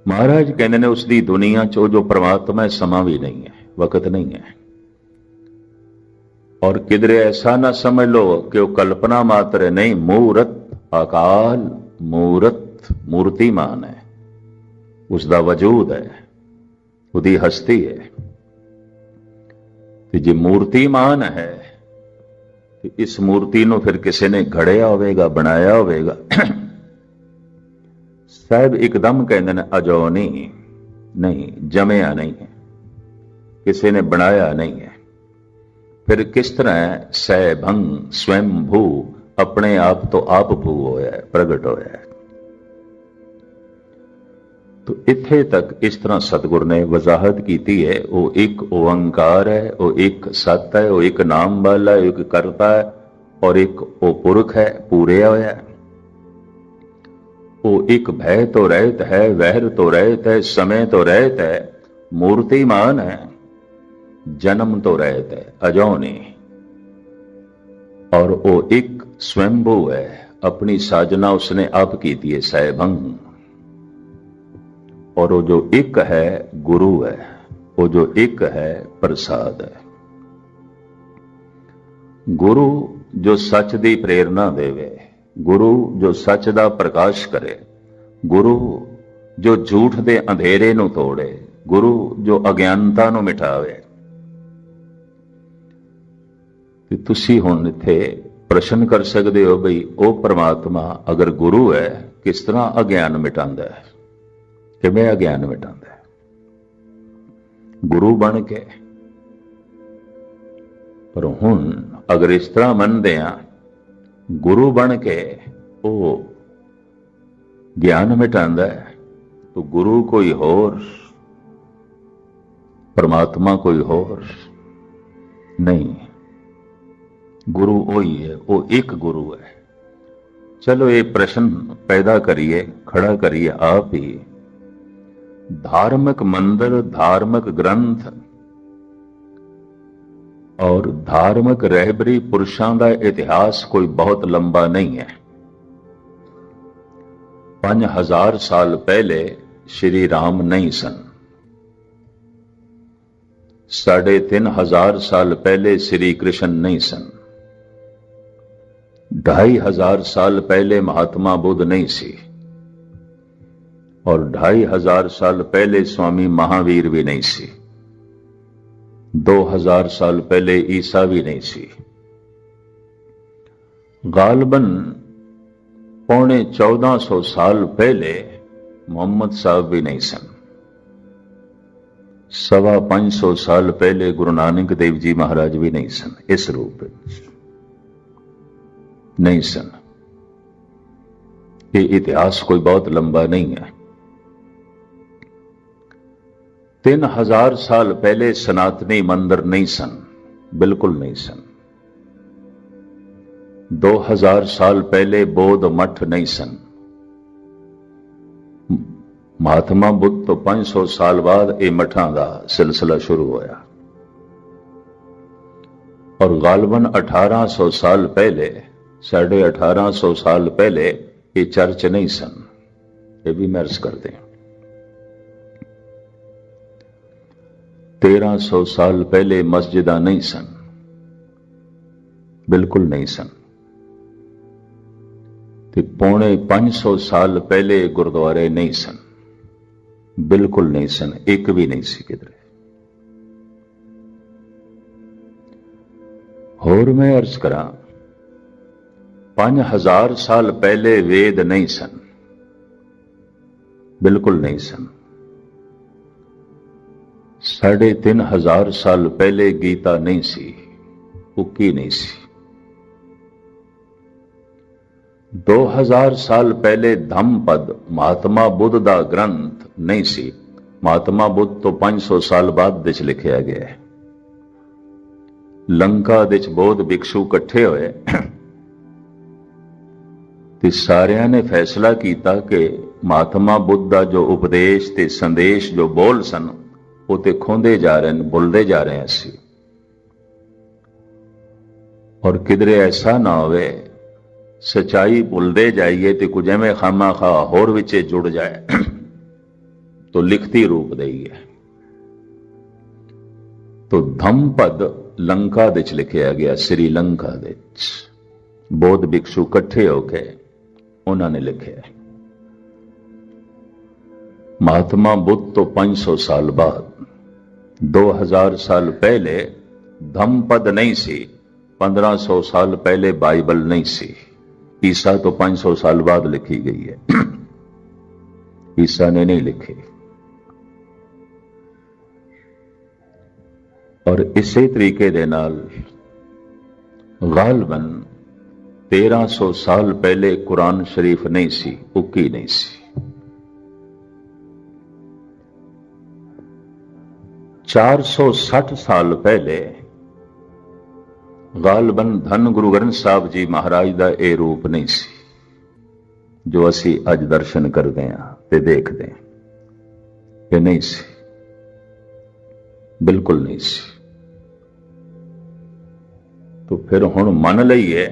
महाराज कहते ने उसकी दुनिया चो जो परमात्मा है समा भी नहीं है, वक्त नहीं है। और किधरे ऐसा ना समझ लो कि वह कल्पना मात्र है, नहीं, मूर्त अकाल मूर्त मूर्तिमान है, उसका वजूद है, उसकी हस्ती है। तो जे मूर्तिमान है तो इस मूर्ति को फिर किसी ने घड़िया होगा, बनाया होगा। साहब एकदम कहते हैं अजोनी नहीं, जमया नहीं है, किसी ने बनाया नहीं है। फिर किस तरह सैभंग स्वयं भू, अपने आप तो आप भू होया है, प्रगट होया है। तो इत्थे तक इस तरह सतगुर ने वजाहत की है। वो एक ओंकार है, वो एक सत है, वो एक नाम वाला है, एक करता है, और एक वो पुरख है, पूरे होया है। वो एक भय तो रहत है, वहर तो रहत है, समय तो रहत है, मूर्तिमान है, जन्म तो रहत है, अजौनी। और वो एक स्वयंभू है, अपनी साजना उसने आप की है, सैभंग। और वो जो एक है गुरु है, वो जो एक है प्रसाद है। गुरु जो सच की प्रेरणा देवे, गुरु जो सच का प्रकाश करे, गुरु जो झूठ के अंधेरे नूं तोड़े, गुरु जो अज्ञानता नूं मिटावे। ते तुसी हुण इत्थे प्रश्न कर सकते हो बई वो परमात्मा अगर गुरु है किस तरह अज्ञान मिटांदा है, किवें अज्ञान मिटांदा है? गुरु बन के। पर हुण अगर इस तरह मनदे आ गुरु बन के वो ज्ञान मिटांदा है, तो गुरु कोई होर, परमात्मा कोई होर नहीं, गुरु वही है, वो एक गुरु है। चलो ये प्रश्न पैदा करिए, खड़ा करिए आप ही। धार्मिक मंदिर, धार्मिक ग्रंथ और धार्मिक रहबरी पुरुषों का इतिहास कोई बहुत लंबा नहीं है। 5000 साल पहले श्री राम नहीं सन, 3500 साल पहले श्री कृष्ण नहीं सन, 2500 साल पहले महात्मा बुद्ध नहीं सी, और 2500 साल पहले स्वामी महावीर भी नहीं सी, 2000 साल पहले ईसा भी नहीं सी। गालबन 1450 साल पहले मोहम्मद साहब भी नहीं सन, 550 साल पहले गुरु नानक देव जी महाराज भी नहीं सन, इस रूप नहीं सन। ये इतिहास कोई बहुत लंबा नहीं है। 3000 साल पहले सनातनी मंदिर नहीं सन, बिल्कुल नहीं सन। 2000 साल पहले बौद्ध मठ नहीं सन। महात्मा बुद्ध तो 500 साल बाद ये मठां का सिलसिला शुरू होया, और गालबन 1800 साल पहले, 1850 साल पहले ये चर्च नहीं सन। ये भी मैं अर्ज करते हैं। 1300 साल पहले मस्जिदा नहीं सन, बिल्कुल नहीं सन। ते 550 साल पहले गुरुद्वारे नहीं सन, बिल्कुल नहीं सन, एक भी नहीं सी किधरे। होर मैं अर्ज करा, 5000 साल पहले वेद नहीं सन, बिल्कुल नहीं सन। 3500 साल पहले गीता नहीं सी, उक्की नहीं सी। 2000 साल पहले धम्मपद महात्मा बुद्ध का ग्रंथ नहीं सी। महात्मा बुद्ध तो 500 साल बाद विच लिखिया गया है। लंका विच बौद्ध भिक्षु इकट्ठे होए ते सारियां ने फैसला किया कि महात्मा बुद्ध का जो उपदेश ते संदेश जो बोल सन वो तो खोंदे जा रहे हैं, भुलते जा रहे हैं असी। और किधरे ऐसा ना होवे सच्चाई भुलते जाइए तो कुछ एवं खामा खा होर विचे जुड़ जाए तो लिखती रूप दई है। तो धम्मपद लंका ਦੇ ਵਿੱਚ ਲਿਖਿਆ ਗਿਆ, श्रीलंका ਦੇ ਵਿੱਚ ਬੌਧ ਭਿਕਸ਼ੂ ਇਕੱਠੇ ਹੋ ਕੇ ਉਹਨਾਂ ਨੇ ਲਿਖਿਆ। महात्मा बुद्ध तो 500 साल बाद, 2000 साल पहले धम्मपद नहीं सी, 1500 साल पहले बाइबल नहीं सी। ईसा तो 500 साल बाद लिखी गई है, ईसा ने नहीं लिखी। और इसी तरीके दे नाल गालबन 1300 साल पहले कुरान शरीफ नहीं सी, उकी नहीं सी। 460 साल पहले गालबन धन गुरु ग्रंथ साहब जी महाराज का यह रूप नहीं सी जो असी अज दर्शन करते हैं ते देखते हैं। ये नहीं सी, बिल्कुल नहीं सी। तो फिर हुण मन लईए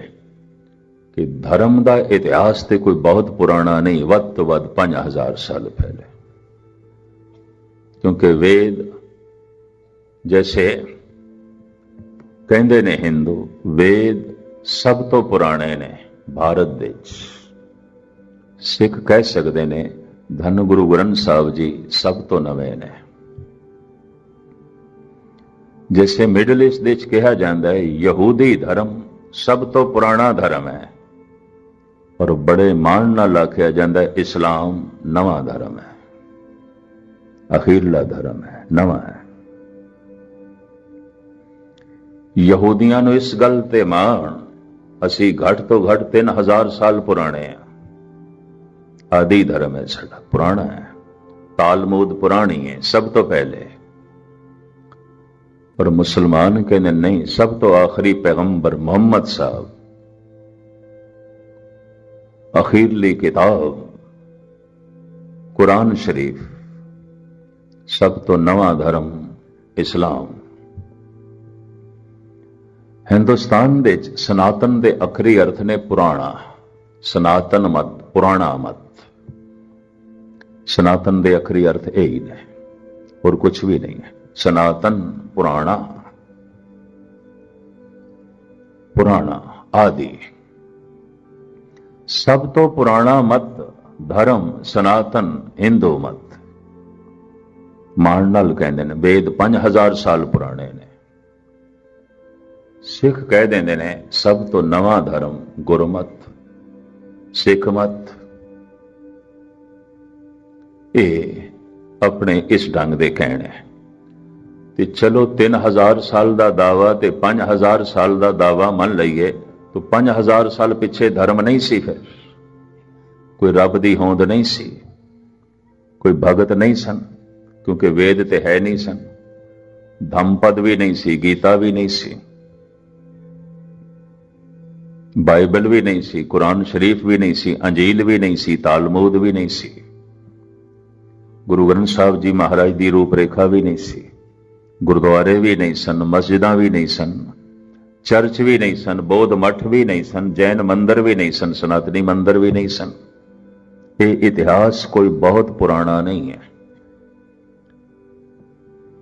कि धर्म का इतिहास तो कोई बहुत पुराना नहीं, वध तो वध 5000 साल पहले। क्योंकि वेद जैसे कहते ने हिंदू, वेद सब तो पुराने ने भारत दे। सिख कह सकते ने धन गुरु ग्रंथ साहब जी सब तो नवे ने। जैसे मिडल ईस्ट दे कहा जाता है यहूदी धर्म सब तो पुराना धर्म है, और बड़े मान नाल आख्या जाता है इस्लाम नवा धर्म है, अखीरला धर्म है, नवा है। यहूदियों ਨੂੰ इस गल ते मान, असी घट तो घट 3000 साल पुराने हैं। आदि धर्म है साडा, पुराना है। तालमूद पुरानी है, सब तो पहले। और मुसलमान कहने नहीं, सब तो आखिरी पैगंबर मोहम्मद साहब, अखीरली किताब कुरान शरीफ, सब तो नवा धर्म इस्लाम। हिंदुस्तान दे सनातन दे अखरी अर्थ ने पुराना, सनातन मत, पुराना मत। सनातन दे अखरी अर्थ यही ने, और कुछ भी नहीं है। सनातन पुराना, पुराना आदि। सब तो पुराना मत धर्म सनातन हिंदू मत। मान नाल कहंदे ने वेद 5000 साल पुराने ने। सिख कह देंदे ने सब तो नवा धर्म गुरमत, सिख मत। ये अपने इस ढंग दे कहने। ते चलो 3000 साल का दावा ते 5000 साल का दावा मन लईए, तो 5000 साल पिछे धर्म नहीं सी। फिर कोई रब दी होंद नहीं सी, कोई भगत नहीं सन, क्योंकि वेद ते है नहीं सन, धम्मपद भी नहीं सी, गीता भी नहीं सी, बाइबल भी नहीं सी, कुरान शरीफ भी नहीं सी, अंजील भी नहीं सी, तालमूद भी नहीं सी, गुरु ग्रंथ साहब जी महाराज की रूपरेखा भी नहीं सी, गुरुद्वारे भी नहीं सन, मस्जिदां भी नहीं सन, चर्च भी नहीं सन, बौद्ध मठ भी नहीं सन, जैन मंदिर भी नहीं सन, सनातनी मंदिर भी नहीं सन। ये इतिहास कोई बहुत पुराना नहीं है।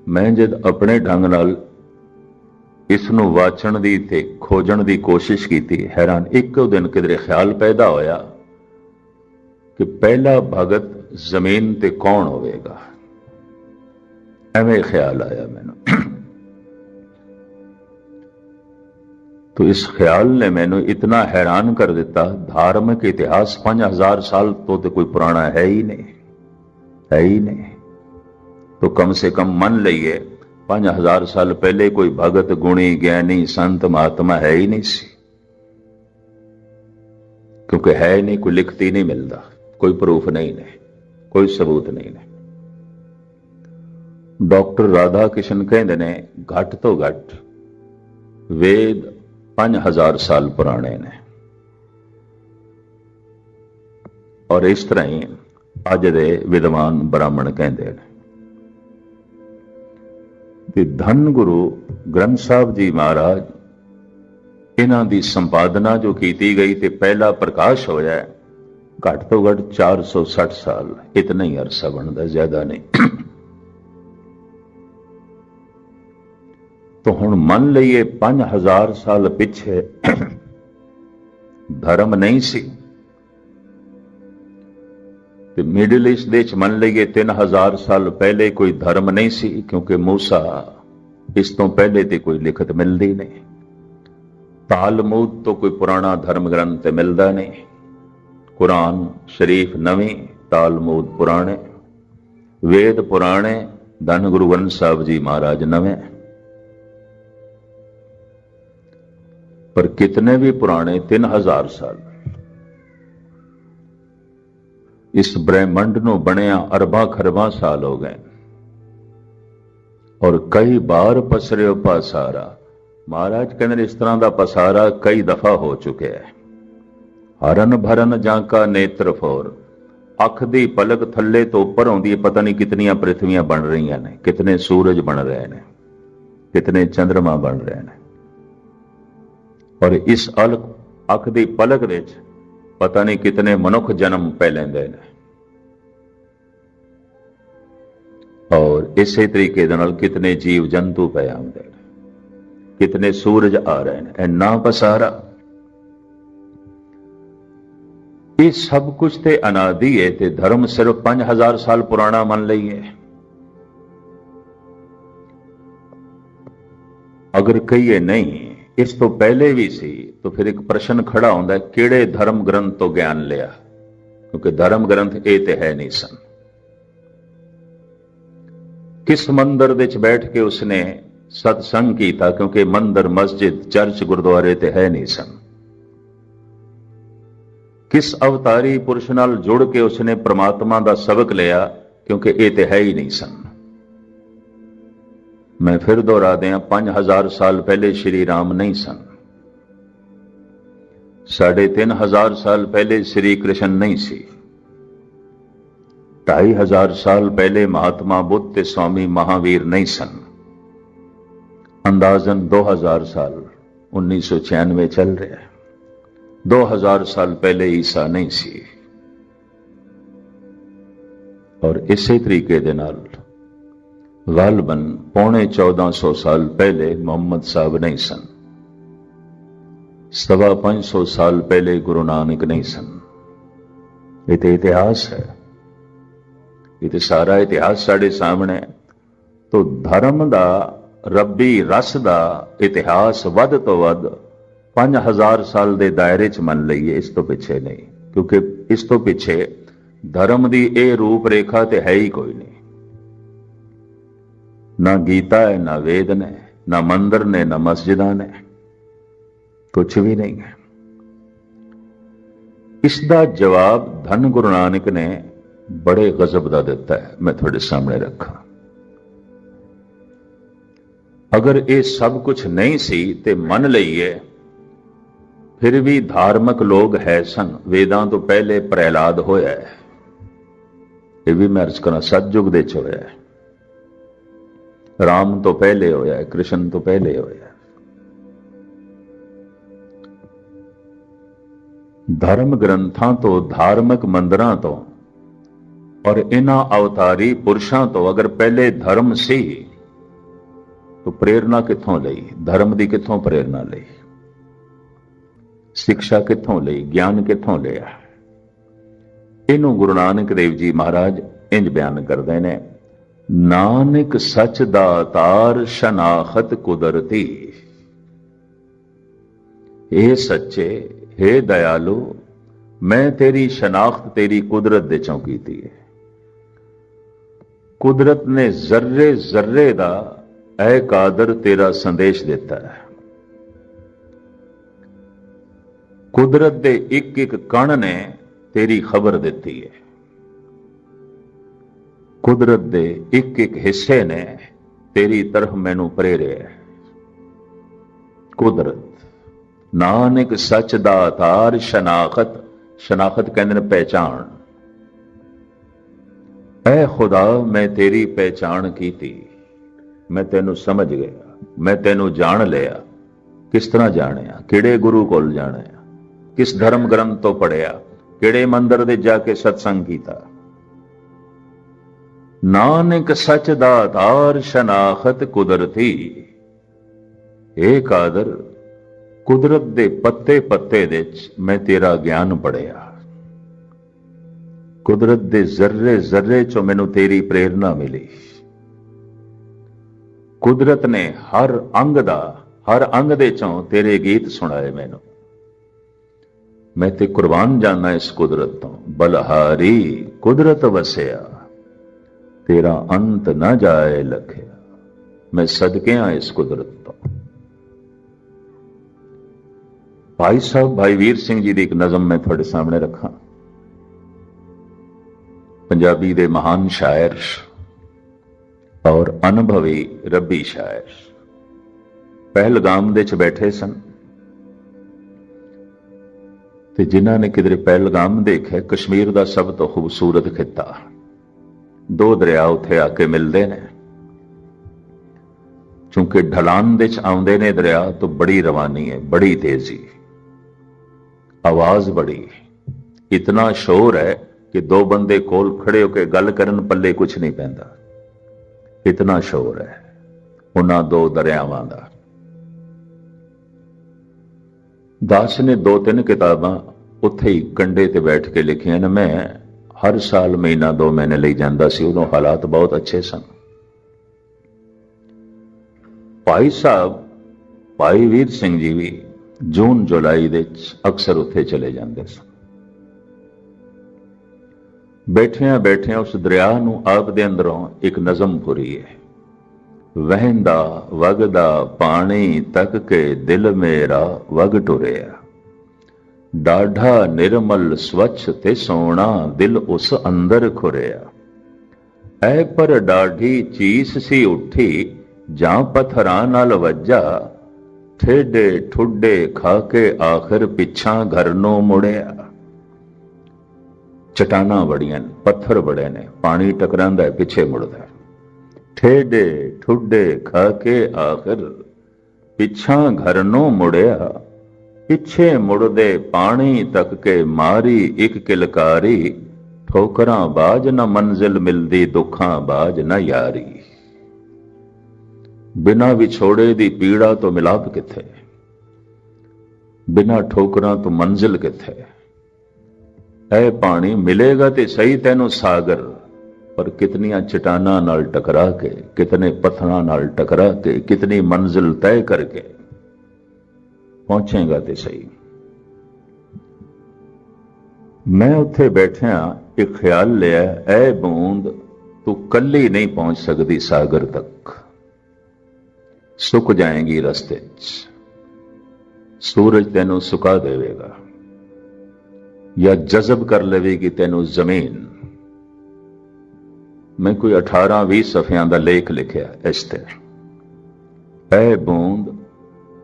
मैं जब अपने ढंग नाल इसनूं वाचण दी ते खोजण दी कोशिश की, हैरान। एक दिन किधरे ख्याल पैदा होया कि पहला भगत जमीन ते कौन होवेगा। एवें ख्याल आया मैनू। तो इस ख्याल ने मैनू इतना हैरान कर दिता। धार्मिक इतिहास 5000 साल तो कोई पुराना है ही नहीं, है ही नहीं। तो कम से कम मन लईए 5000 साल पहले कोई भगत गुणी ज्ञानी संत महात्मा है ही नहीं सी, क्योंकि है नहीं, कोई लिखती नहीं मिलता, कोई प्रूफ नहीं ने, कोई सबूत नहीं ने। डॉक्टर राधा कृष्ण कहते ने घट तो घट वेद 5000 साल पुराने ने। और इस तरह ही अज दे विद्वान ब्राह्मण कहते हैं। धन गुरु ग्रंथ साहब जी महाराज इन्हां दी संपादना जो की गई ते पहला प्रकाश होया, घट तो घट 460 साल, इतना ही अरसा बनता, ज्यादा नहीं। तो हुण मन लईए 5000 साल पिछे धर्म नहीं सी, ते मिडिल ईस्ट दे मन लईए 3000 साल पहले कोई धर्म नहीं सी, क्योंकि मूसा इस तो पहले ते कोई लिखत मिलती नहीं। तालमूद तो कोई पुराना धर्म ग्रंथ मिलता नहीं। कुरान शरीफ नवी, तालमूद पुराने, वेद पुराने, धन गुरु ग्रंथ साहब जी महाराज नवे। पर कितने भी पुराने 3000 साल इस ब्रह्मंड ਨੂੰ ਬਣਿਆ अरबां खरबां साल हो गए और कई बार पसरियो पासारा। महाराज कहते इस तरह का पसारा कई दफा हो चुके है। हरन भरन जांका नेत्र फोर, अख दी पलक थले तो उपर आउंदी है, पता नहीं कितनियां पृथ्वियां बन रही ने, कितने सूरज बन रहे हैं, कितने चंद्रमा बन रहे हैं। और इस अख दी पलक विच पता नहीं कितने मनुख जन्म पै लेंदे ने। और इसे तरीके दे नाल कितने जीव जंतु पै आउंदे ने, कितने सूरज आ रहे हैं। इन्ना पसारा, ये सब कुछ ते अनादि है, ते धर्म सिर्फ 5000 साल पुराना मन लईए। अगर कहिए नहीं इस तो पहले भी सी, तो फिर एक प्रश्न खड़ा होता है, किहड़े धर्म ग्रंथ तो ज्ञान लिया, क्योंकि धर्म ग्रंथ ये तो है नहीं सन। किस मंदिर विच बैठ के उसने सत्संग किया, क्योंकि मंदिर मस्जिद चर्च गुरुद्वारे ते है नहीं सन। किस अवतारी पुरुष नाल जुड़ के उसने परमात्मा का सबक लिया, क्योंकि ये तो है ही नहीं सन। मैं फिर दोहरा दें, 5000 साल पहले श्री राम नहीं सन, 3500 साल पहले श्री कृष्ण नहीं सी, 2500 साल पहले महात्मा बुद्ध ते स्वामी महावीर नहीं सन, अंदाजन 2000 साल 1996 चल रहा है, 2000 साल पहले ईसा नहीं सी। और इसी तरीके दे नाल गालबन 1450 साल पहले मोहम्मद साहब नहीं सन, 550 साल पहले गुरु नानक नहीं सन। ये तो इतिहास है, ये तो सारा इतिहास साढ़े सामने। तो धर्म दा रब्बी रस दा इतिहास वध तो वध 5000 साल दे दायरे च मन लईए, इस तो पिछे नहीं, क्योंकि इस तो पिछे धर्म दी ए रूप रेखा ते है ही कोई नहीं। ना गीता है, ना वेद ने, ना मंदिर ने, ना मस्जिदा ने, कुछ भी नहीं है। इसका जवाब धन गुरु नानक ने बड़े गजब का दिता है, मैं थोड़े सामने रखा। अगर ये सब कुछ नहीं सी ते मन लईए, फिर भी धार्मिक लोग है सन। वेदां तो पहले प्रहलाद होया है, ये भी मैं अर्ज करा सतयुग दे च होया है। राम तो पहले होया है, कृष्ण तो पहले होया है। धर्म ग्रंथां तो, धार्मिक मंदिरां तो और इन्हां अवतारी पुरुषां तो अगर पहले धर्म सी, तो प्रेरणा कित्थों लई? धर्म दी कित्थों प्रेरणा लई? शिक्षा कित्थों लई? ज्ञान कित्थों लिया? इनू गुरु नानक देव जी महाराज इंज बयान करते हैं, नानक सच दातार शनाखत कुदरती। हे सच्चे, हे दयालु, मैं तेरी शनाख्त तेरी कुदरत दे चों कीती है। कुदरत ने जर्रे जर्रे दा ऐ कादर तेरा संदेश देता है। कुदरत दे एक एक कण ने तेरी खबर देती है। कुदरत दे एक एक हिस्से ने तेरी तरफ मैनू प्रेरिया है। कुदरत नानक सच दातार शनाखत, शनाखत कहते हैं पहचान। ऐ खुदा मैं तेरी पहचान की थी, मैं तेनू समझ गया, मैं तेनू जान लिया। किस तरह जानिया? किड़े गुरु कोल जानिया? किस धर्म ग्रंथ तो पढ़िया? ਕਿਹੜੇ ਮੰਦਰ ਦੇ ਜਾ ਕੇ ਸਤਸੰਗ ਕੀਤਾ। ਨਾਨਕ ਸੱਚ ਦਾ ਆਧਾਰ ਸ਼ਨਾਖਤ ਕੁਦਰਤੀ। ਏ ਕਾਦਰ, ਕੁਦਰਤ ਦੇ ਪੱਤੇ ਪੱਤੇ ਦੇ ਵਿੱਚ ਮੈਂ ਤੇਰਾ ਗਿਆਨ ਪੜਿਆ। ਕੁਦਰਤ ਦੇ ਜ਼ਰਰੇ ਜ਼ਰਰੇ ਚੋਂ ਮੈਨੂੰ ਤੇਰੀ ਪ੍ਰੇਰਨਾ ਮਿਲੀ। ਕੁਦਰਤ ਨੇ ਹਰ ਅੰਗ ਦੇ ਚੋਂ ਤੇਰੇ ਗੀਤ ਸੁਣਾਏ ਮੈਨੂੰ। ਮੈਂ ਤੇ ਕੁਰਬਾਨ ਜਾਣਾ ਇਸ ਕੁਦਰਤ ਤੋਂ। ਬਲਹਾਰੀ ਕੁਦਰਤ ਵਸਿਆ, ਤੇਰਾ ਅੰਤ ਨਾ ਜਾਏ ਲਖਿਆ। ਮੈਂ ਸਦਕੇ ਹਾਂ ਇਸ ਕੁਦਰਤ ਤੋਂ। ਭਾਈ ਸਾਹਿਬ ਭਾਈ ਵੀਰ ਸਿੰਘ ਜੀ ਦੀ ਇੱਕ ਨਜ਼ਮ ਮੈਂ ਤੁਹਾਡੇ ਸਾਹਮਣੇ ਰੱਖਾਂ। ਪੰਜਾਬੀ ਦੇ ਮਹਾਨ ਸ਼ਾਇਰ ਔਰ ਅਨੁਭਵੀ ਰੱਬੀ ਸ਼ਾਇਰ ਪਹਿਲਗਾਮ ਦੇ ਚ ਬੈਠੇ ਸਨ, ਤੇ ਜਿਨ੍ਹਾਂ ਨੇ ਕਿਧਰੇ ਪਹਿਲਗਾਮ ਦੇਖਿਆ, ਕਸ਼ਮੀਰ ਦਾ ਸਭ ਤੋਂ ਖੂਬਸੂਰਤ ਖਿੱਤਾ, ਦੋ ਦਰਿਆ ਉੱਥੇ ਆ ਕੇ ਮਿਲਦੇ ਨੇ। ਚੂੰਕਿ ਢਲਾਨ ਦੇ ਚ ਆਉਂਦੇ ਨੇ ਦਰਿਆ, ਤੋਂ ਬੜੀ ਰਵਾਨੀ ਹੈ, ਬੜੀ ਤੇਜ਼ੀ, ਆਵਾਜ਼ ਬੜੀ, ਇਤਨਾ ਸ਼ੋਰ ਹੈ ਕਿ ਦੋ ਬੰਦੇ ਕੋਲ ਖੜੇ ਹੋ ਕੇ ਗੱਲ ਕਰਨ ਪੱਲੇ ਕੁਝ ਨਹੀਂ ਪੈਂਦਾ, ਇਤਨਾ ਸ਼ੋਰ ਹੈ ਉਹਨਾਂ ਦੋ ਦਰਿਆਵਾਂ ਦਾ। ਦਾਸ ਨੇ 2-3 ਕਿਤਾਬਾਂ ਉੱਥੇ ਹੀ ਕੰਢੇ ਤੇ ਬੈਠ ਕੇ ਲਿਖੀਆਂ ਨੇ। ਮੈਂ ਹਰ ਸਾਲ ਮਹੀਨਾ 2 ਮਹੀਨੇ ਲਈ ਜਾਂਦਾ ਸੀ, ਉਦੋਂ ਹਾਲਾਤ ਬਹੁਤ ਅੱਛੇ ਸਨ। ਭਾਈ ਸਾਹਿਬ ਭਾਈ ਵੀਰ ਸਿੰਘ ਜੀ ਵੀ ਜੂਨ ਜੁਲਾਈ ਦੇ ਵਿੱਚ ਅਕਸਰ ਉੱਥੇ ਚਲੇ ਜਾਂਦੇ ਸਨ। ਬੈਠਿਆਂ ਬੈਠਿਆਂ ਉਸ ਦਰਿਆ ਨੂੰ ਆਪ ਦੇ ਅੰਦਰੋਂ ਇੱਕ ਨਜ਼ਮ ਫੁਰੀ ਹੈ। ਵਹਿੰਦਾ ਵਗਦਾ ਪਾਣੀ ਤੱਕ ਕੇ ਦਿਲ ਮੇਰਾ ਵਗ ਟੁਰਿਆ। ਡਾਢਾ ਨਿਰਮਲ ਸਵੱਛ ਤੇ ਸੋਹਣਾ ਦਿਲ ਉਸ ਅੰਦਰ ਖੁਰਿਆ। ਐ ਪਰ ਡਾਢੀ ਚੀਸ ਸੀ ਉੱਠੀ ਜਾਂ ਪੱਥਰਾਂ ਨਾਲ ਵੱਜਾ। ਠੇਡੇ ਠੁੱਡੇ ਖਾ ਕੇ ਆਖਰ ਪਿੱਛਾਂ ਘਰ ਨੂੰ ਮੁੜਿਆ। ਚਟਾਨਾਂ ਬੜੀਆਂ ਨੇ, ਪੱਥਰ ਬੜੇ ਨੇ, ਪਾਣੀ ਟਕਰਾਂਦਾ ਪਿੱਛੇ ਮੁੜਦਾ। ਠੇਡੇ ਠੁੱਡੇ ਖਾ ਕੇ ਆਖਰ ਪਿੱਛਾਂ ਘਰ ਨੂੰ ਮੁੜਿਆ। ਪਿੱਛੇ ਮੁੜਦੇ ਪਾਣੀ ਤੱਕ ਕੇ ਮਾਰੀ ਇੱਕ ਕਿਲਕਾਰੀ। ਠੋਕਰਾਂ ਬਾਜ ਨਾ ਮੰਜ਼ਿਲ ਮਿਲਦੀ, ਦੁੱਖਾਂ ਬਾਜ ਨਾ ਯਾਰੀ। ਬਿਨਾਂ ਵਿਛੋੜੇ ਦੀ ਪੀੜਾ ਤੋਂ ਮਿਲਾਪ ਕਿੱਥੇ, ਬਿਨਾਂ ਠੋਕਰਾਂ ਤੋਂ ਮੰਜ਼ਿਲ ਕਿੱਥੇ। ਐ ਪਾਣੀ ਮਿਲੇਗਾ ਤੇ ਸਹੀ ਤੈਨੂੰ ਸਾਗਰ, ਪਰ ਕਿਤਨੀਆਂ ਚਟਾਨਾਂ ਨਾਲ ਟਕਰਾ ਕੇ, ਕਿਤਨੇ ਪੱਥਰਾਂ ਨਾਲ ਟਕਰਾ ਕੇ, ਕਿਤਨੀ ਮੰਜ਼ਿਲ ਤੈਅ ਕਰਕੇ ਪਹੁੰਚੇਗਾ ਤੇ ਸਹੀ। ਮੈਂ ਉੱਥੇ ਬੈਠਿਆ ਇੱਕ ਖਿਆਲ ਲਿਆ, ਐ ਬੂੰਦ ਤੂੰ ਕੱਲੀ ਨਹੀਂ ਪਹੁੰਚ ਸਕਦੀ ਸਾਗਰ ਤੱਕ, ਸੁੱਕ ਜਾਏਗੀ ਰਸਤੇ 'ਚ। ਸੂਰਜ ਤੈਨੂੰ ਸੁਕਾ ਦੇਵੇਗਾ ਜਾਂ ਜਜ਼ਬ ਕਰ ਲਵੇਗੀ ਤੈਨੂੰ ਜ਼ਮੀਨ। ਮੈਂ ਕੋਈ 18-20 ਸਫ਼ਿਆਂ ਦਾ ਲੇਖ ਲਿਖਿਆ ਇਸ ਤੇ। ਐ ਬੂੰਦ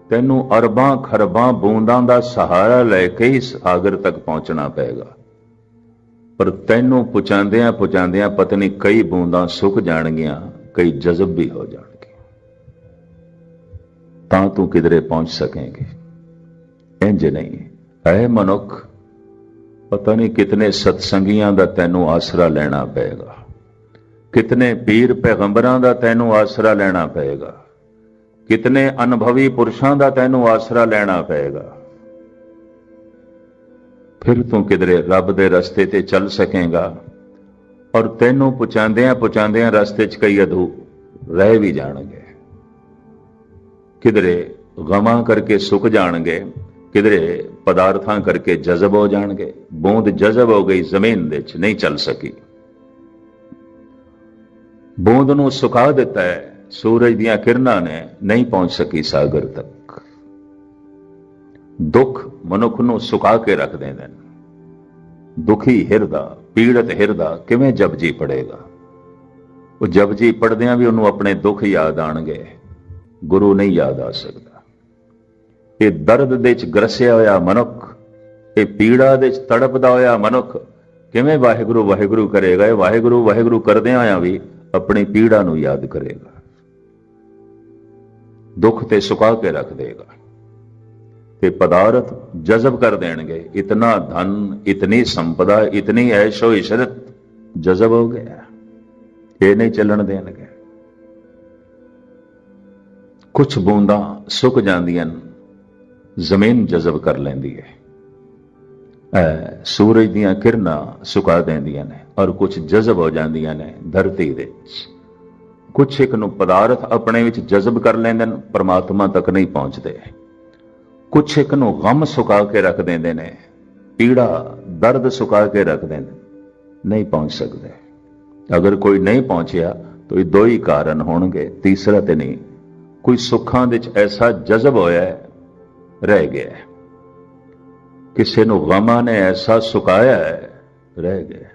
ਤੈਨੂੰ ਅਰਬਾਂ ਖਰਬਾਂ ਬੂੰਦਾਂ ਦਾ ਸਹਾਰਾ ਲੈ ਕੇ ਹੀ ਸਾਗਰ ਤੱਕ ਪਹੁੰਚਣਾ ਪਏਗਾ, ਪਰ ਤੈਨੂੰ ਪਹੁੰਚਾਉਂਦਿਆਂ ਪਹੁੰਚਾਉਂਦਿਆਂ ਪਤਾ ਨਹੀਂ ਕਈ ਬੂੰਦਾਂ ਸੁੱਕ ਜਾਣਗੀਆਂ, ਕਈ ਜਜ਼ਬ ਵੀ ਹੋ ਜਾਣਗੇ, ਤਾਂ ਤੂੰ ਕਿਧਰੇ ਪਹੁੰਚ ਸਕੇਂਗੇ। ਇੰਜ ਨਹੀਂ। ਐ ਮਨੁੱਖ, ਪਤਾ ਨਹੀਂ ਕਿਤਨੇ ਸਤਸੰਗੀਆਂ ਦਾ ਤੈਨੂੰ ਆਸਰਾ ਲੈਣਾ ਪਏਗਾ, ਕਿਤਨੇ ਪੀਰ ਪੈਗੰਬਰਾਂ ਦਾ ਤੈਨੂੰ ਆਸਰਾ ਲੈਣਾ ਪਏਗਾ, ਕਿਤਨੇ ਅਨੁਭਵੀ ਪੁਰਸ਼ਾਂ ਦਾ ਤੈਨੂੰ ਆਸਰਾ ਲੈਣਾ ਪਏਗਾ, ਫਿਰ ਤੂੰ ਕਿਧਰੇ ਰੱਬ ਦੇ ਰਸਤੇ ਤੇ ਚੱਲ ਸਕੇਗਾ। ਔਰ ਤੈਨੂੰ ਪਹੁੰਚਾਉਂਦਿਆਂ ਪਹੁੰਚਾਉਂਦਿਆਂ ਰਸਤੇ 'ਚ ਕਈ ਅਧੂ ਰਹਿ ਵੀ ਜਾਣਗੇ, ਕਿਧਰੇ ਗਮਾਂ ਕਰਕੇ ਸੁੱਕ ਜਾਣਗੇ, ਕਿਧਰੇ ਪਦਾਰਥਾਂ ਕਰਕੇ ਜਜ਼ਬ ਹੋ ਜਾਣਗੇ। ਬੂੰਦ ਜਜ਼ਬ ਹੋ ਗਈ, ਜ਼ਮੀਨ ਦੇ 'ਚ ਨਹੀਂ ਚੱਲ ਸਕੀ। ਬੂੰਦ ਨੂੰ ਸੁਕਾ ਦਿੱਤਾ ਹੈ ਸੂਰਜ ਦੀਆਂ ਕਿਰਨਾਂ ਨੇ, ਨਹੀਂ ਪਹੁੰਚ ਸਕੀ ਸਾਗਰ ਤੱਕ। ਦੁੱਖ ਮਨੁੱਖ ਨੂੰ ਸੁਕਾ ਕੇ ਰੱਖ ਦਿੰਦੇ ਨੇ। ਦੁਖੀ ਹਿਰਦਾ, ਪੀੜਤ ਹਿਰਦਾ ਕਿਵੇਂ ਜਪਜੀ ਪੜੇਗਾ? ਉਹ ਜਪਜੀ ਪੜਦਿਆਂ ਵੀ ਉਹਨੂੰ ਆਪਣੇ ਦੁੱਖ ਯਾਦ ਆਣਗੇ, ਗੁਰੂ ਨਹੀਂ ਯਾਦ ਆ ਸਕਦਾ। ਇਹ ਦਰਦ ਦੇ ਚ ਗਰਸਿਆ ਹੋਇਆ ਮਨੁੱਖ, ਇਹ ਪੀੜਾ ਦੇ ਚ ਤੜਪਦਾ ਹੋਇਆ ਮਨੁੱਖ ਕਿਵੇਂ ਵਾਹਿਗੁਰੂ ਵਾਹਿਗੁਰੂ ਕਰੇਗਾ? ਇਹ ਵਾਹਿਗੁਰੂ ਵਾਹਿਗੁਰੂ ਕਰਦਿਆਂ ਹੋਇਆਂ ਵੀ ਆਪਣੀ ਪੀੜਾ ਨੂੰ ਯਾਦ ਕਰੇਗਾ, ਦੁੱਖ ਤੇ ਸੁਕਾ ਕੇ ਰੱਖ ਦੇਗਾ। ते पदार्थ जज़ब कर देंगे। इतना धन, इतनी संपदा, इतनी ऐशो इशरत जज़ब हो गया, ये नहीं चलन देंगे। कुछ बूंदा सुक जांदियां, जमीन जज़ब कर लेंदी है। सूरज दियां किरनां सुका देंदियां ने और कुछ जज़ब हो जांदियां ने धरती दे। कुछ एक नूं पदार्थ अपने विच जज़ब कर लेंदे ने, परमात्मा तक नहीं पहुंचते। कुछ एक नूं गम सुका के रख देंदे ने, पीड़ा दर्द सुका के रख देंदे, नहीं पहुंच सकते। अगर कोई नहीं पहुंचया तो ये दो ही कारण होणगे, तीसरा ते नहीं। कोई सुखां दे विच ऐसा जज़ब होया है, रह गया है। किसी नूं गमां ने ऐसा सुकाया है, रह गया।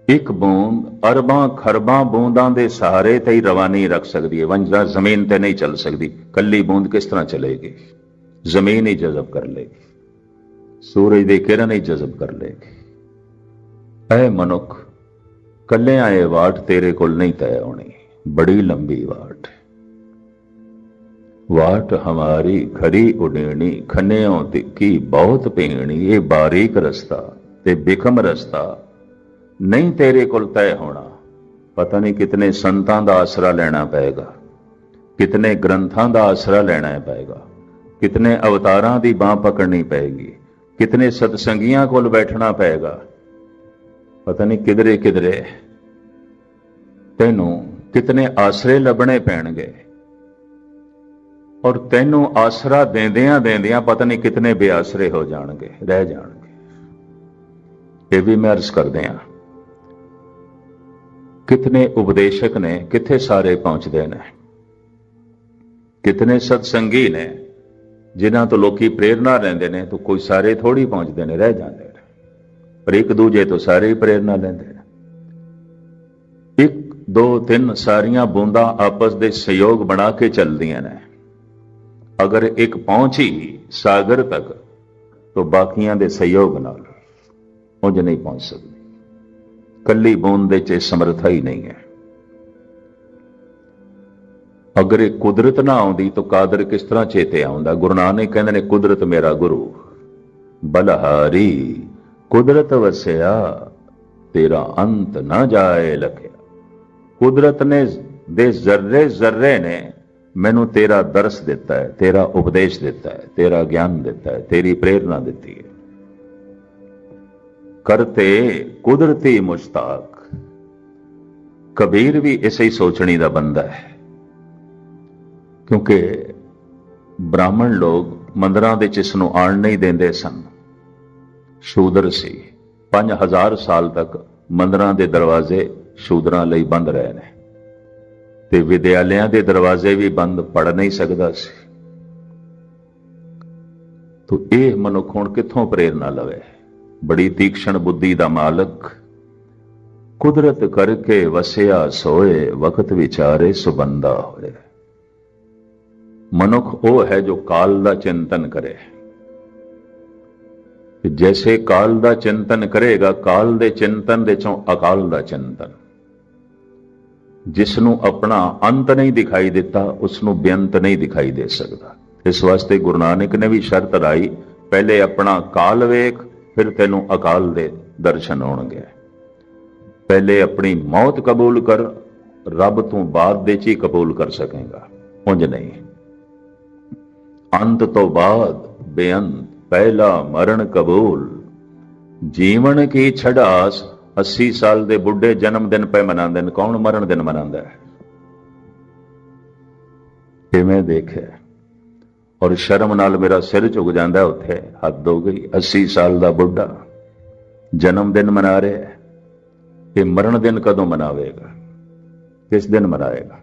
एक बूंद अरबां खरबां बूंदां दे सहारे ते ही रवानी रख सकती है, वंजा जमीन ते नहीं चल सकती। कल्ली बूंद किस तरह चलेगी? जमीन ही जज़ब कर लेगी, सूरज दी किरण ही जज़ब कर लेगी। ऐ मनुख, कल्लियां ये वाट तेरे कोल नहीं तय होनी, बड़ी लंबी वाट। वाट हमारी खरी उडेणी, खन्नियों की बहुत पीणी। ये बारीक रस्ता ते बिखम रस्ता नहीं तेरे कोल तय होना। पता नहीं कितने संतां दा आसरा लेना पएगा, कितने ग्रंथां दा आसरा लेना पएगा, कितने अवतारां दी बांह पकड़नी पएगी, कितने सतसंगियां कोल बैठना पएगा। पता नहीं किधरे किधरे तैनूं कितने आसरे लभने पैणगे, और तैनूं आसरा देंदियां देंदियां पता नहीं कितने बेआसरे हो जाणगे, रह जाणगे। ये भी मैं अर्ज करदे हां, कितने उपदेशक ने किथे सारे पहुंचते ने, कितने सत्संगी ने जिन्हां तो लोकी प्रेरणा लेंदे ने, तो कोई सारे थोड़ी पहुंचते ने, रह जाते हैं। पर एक दूजे तो सारे ही प्रेरणा लेंदे ने। एक दो तीन सारियां बूंदा आपस दे सहयोग बना के चलदियां ने। अगर एक पहुंची सागर तक तो बाकियां दे सहयोग नाल उंज नहीं पहुंच सकती। कल्ली बूंद दे च समर्था ही नहीं है। अगर एक कुदरत ना आउंदी तो कादर किस तरह चेते आउंदा? गुरु नानक कहंदे ने, कुदरत मेरा गुरु बलहारी, कुदरत वसिया तेरा अंत ना जाए लखिया। कुदरत ने दे जर्रे जर्रे ने मैनू तेरा दरस दिता है, तेरा उपदेश दिता है, तेरा ज्ञान दिता है, तेरी प्रेरणा दी है। करते कुदरती मुश्ताक। कबीर भी इसे ही सोचनी का बंदा है, क्योंकि ब्राह्मण लोग मंदिरां दे इस नूं आण नहीं देंदे सन। शूदर सी, 5000 साल तक मंदिरां दे दरवाजे शूदरां लई बंद रहे ने, ते विद्यालयां दे दरवाजे भी बंद, पढ़ नहीं सकदा सी। तो यह मनुख हुण कित्थों प्रेरणा लवे? बड़ी तीक्ष्ण बुद्धि दा मालक। कुदरत करके वसिया सोए, वक्त विचारे सुबंदा होए। मनुख वो है जो काल दा चिंतन करे। जैसे काल दा चिंतन करेगा, काल दे चिंतन दे चों अकाल दा चिंतन। जिसनों अपना अंत नहीं दिखाई देता, उसनों बेअंत नहीं दिखाई दे सकता। इस वास्ते गुरु नानक ने भी शर्त लाई, पहले अपना काल वेख, फिर तेनों अकाल दे दर्शन होणगे। पहले अपनी मौत कबूल कर, रब तू बाद दे च ही कबूल कर सकेगा, उंज नहीं। अंत तो बाद बेअंत, पहला मरण कबूल। जीवन की छड़ास, 80 साल दे बुढ़े जन्मदिन पे मनांदे ने, कौन मरण दिन मनांदा है? ये मैं देखिया और शर्म नाल मेरा सिर झुक जाता। उत्थे हद हो गई, 80 साल का बुढ़ा जन्मदिन मना रहा है। ये मरण दिन कदों मनावेगा? किस दिन मनाएगा?